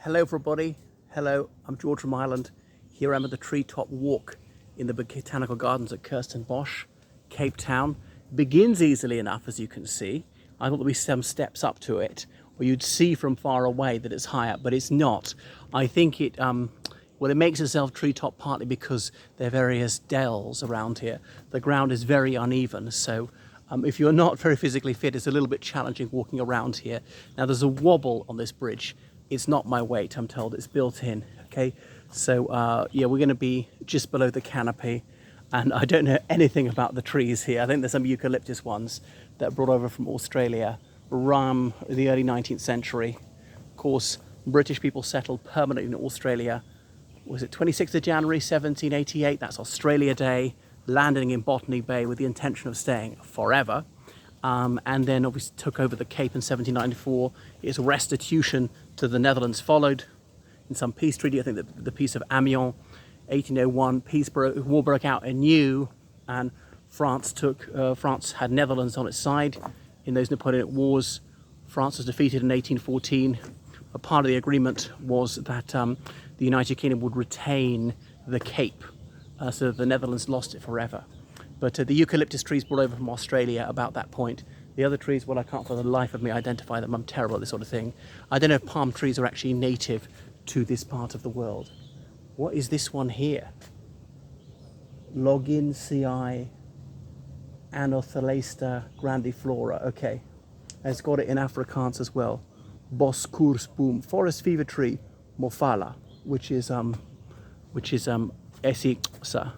Hello everybody, hello, I'm George from Ireland. Here I am at the treetop walk in the Botanical Gardens at Kirstenbosch, Cape Town. Begins easily enough, as you can see. I thought there'd be some steps up to it where you'd see from far away that it's higher, but it's not. I think it makes itself treetop partly because there are various dells around here. The ground is very uneven, so if you're not very physically fit, it's a little bit challenging walking around here. Now there's a wobble on this bridge. It's not my weight, I'm told, it's built in, okay? So yeah, we're gonna be just below the canopy, and I don't know anything about the trees here. I think there's some eucalyptus ones that are brought over from Australia around the early 19th century. Of course, British people settled permanently in Australia. Was it 26th of January 1788? That's Australia Day, landing in Botany Bay with the intention of staying forever. And then obviously took over the Cape in 1794. Its restitution to the Netherlands followed in some peace treaty. I think that the Peace of Amiens, 1801, war broke out anew, and France had Netherlands on its side in those Napoleonic Wars. France was defeated in 1814. A part of the agreement was that the United Kingdom would retain the Cape, so the Netherlands lost it forever. But the eucalyptus trees brought over from Australia about that point. The other trees, well, I can't for the life of me identify them. I'm terrible at this sort of thing. I don't know if palm trees are actually native to this part of the world. What is this one here? Loginsiae Anothelesta grandiflora. Okay, and it's got it in Afrikaans as well. Boskoersboom, forest fever tree, Mofala, which is Essigsa.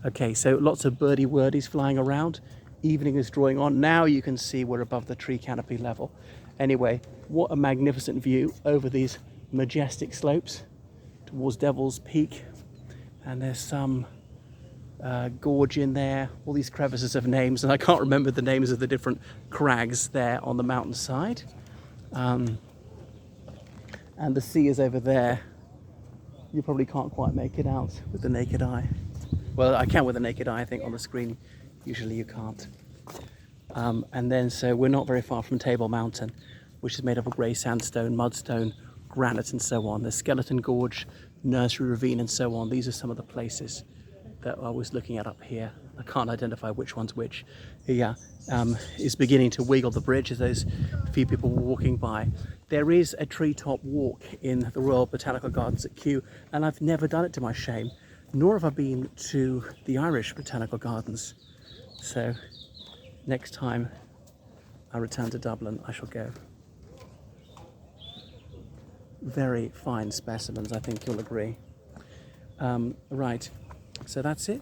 Okay, so lots of birdie wordies flying around. Evening is drawing on. Now you can see we're above the tree canopy level. Anyway, what a magnificent view over these majestic slopes towards Devil's Peak. And there's some gorge in there, all these crevices of names, and I can't remember the names of the different crags there on the mountainside. And the sea is over there. You probably can't quite make it out with the naked eye. Well, I can with the naked eye, I think, on the screen. Usually you can't. And then, so we're not very far from Table Mountain, which is made up of grey sandstone, mudstone, granite, and so on. There's Skeleton Gorge, Nursery Ravine, and so on. These are some of the places that I was looking at up here. I can't identify which one's which. Yeah, it's beginning to wiggle the bridge as those few people were walking by. There is a treetop walk in the Royal Botanical Gardens at Kew, and I've never done it, to my shame. Nor have I been to the Irish Botanical Gardens. So next time I return to Dublin, I shall go. Very fine specimens, I think you'll agree. Right, so that's it.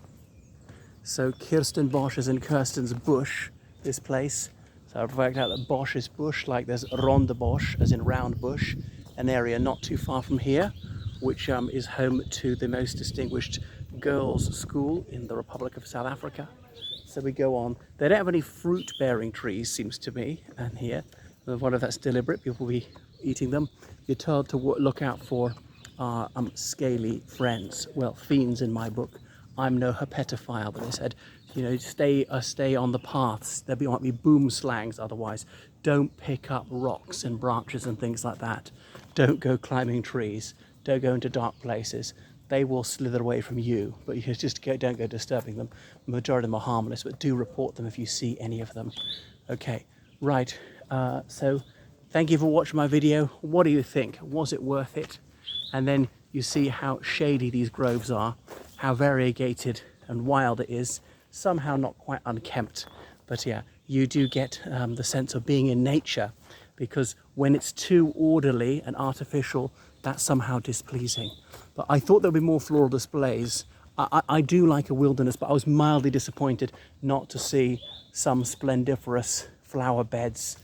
So Kirstenbosch is in Kirsten's bush, this place. So I've worked out that Bosch is bush, like there's Ronde Bosch, as in round bush, an area not too far from here, which is home to the most distinguished girls' school in the Republic of South Africa. So we go on. They don't have any fruit-bearing trees, seems to me, and here. I wonder if that's deliberate, people will be eating them. You're told to look out for scaly friends. Well, fiends in my book. I'm no herpetophile, but they said, you know, stay on the paths. There might be boom slangs otherwise. Don't pick up rocks and branches and things like that. Don't go climbing trees. Don't go into dark places. They will slither away from you, but you just don't go disturbing them. The majority of them are harmless, but do report them if you see any of them. Okay, right, so thank you for watching my video. What do you think? Was it worth it? And then you see how shady these groves are, how variegated and wild it is, somehow not quite unkempt. But yeah, you do get the sense of being in nature, because when it's too orderly and artificial, that's somehow displeasing. But I thought there'd be more floral displays. I do like a wilderness, but I was mildly disappointed not to see some splendiferous flower beds,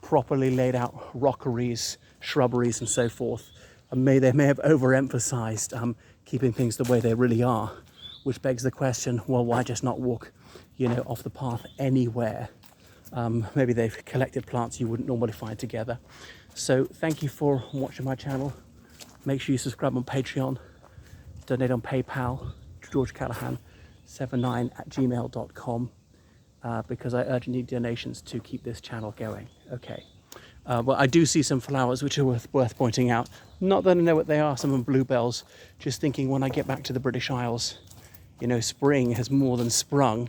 properly laid out rockeries, shrubberies, and so forth. They may have overemphasized keeping things the way they really are, which begs the question, well, why just not walk, you know, off the path anywhere? Maybe they've collected plants you wouldn't normally find together. So thank you for watching my channel. Make sure you subscribe on Patreon, donate on PayPal, georgecallahan79@gmail.com, because I urgently need donations to keep this channel going. Okay. Well, I do see some flowers which are worth pointing out. Not that I know what they are, some of them bluebells. Just thinking when I get back to the British Isles, you know, spring has more than sprung.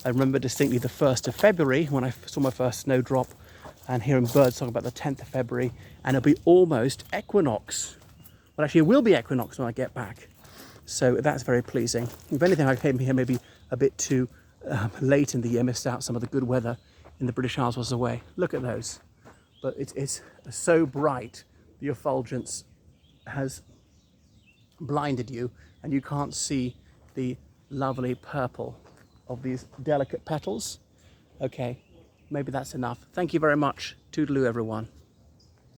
I remember distinctly the 1st of February when I saw my first snowdrop, and hearing birds talk about the 10th of February, and it'll be almost equinox. Well, actually, it will be equinox when I get back. So that's very pleasing. If anything, I came here maybe a bit too late in the year, missed out some of the good weather in the British Isles was away. Look at those. But it's so bright, the effulgence has blinded you, and you can't see the lovely purple of these delicate petals. Okay, maybe that's enough. Thank you very much. Toodaloo, everyone.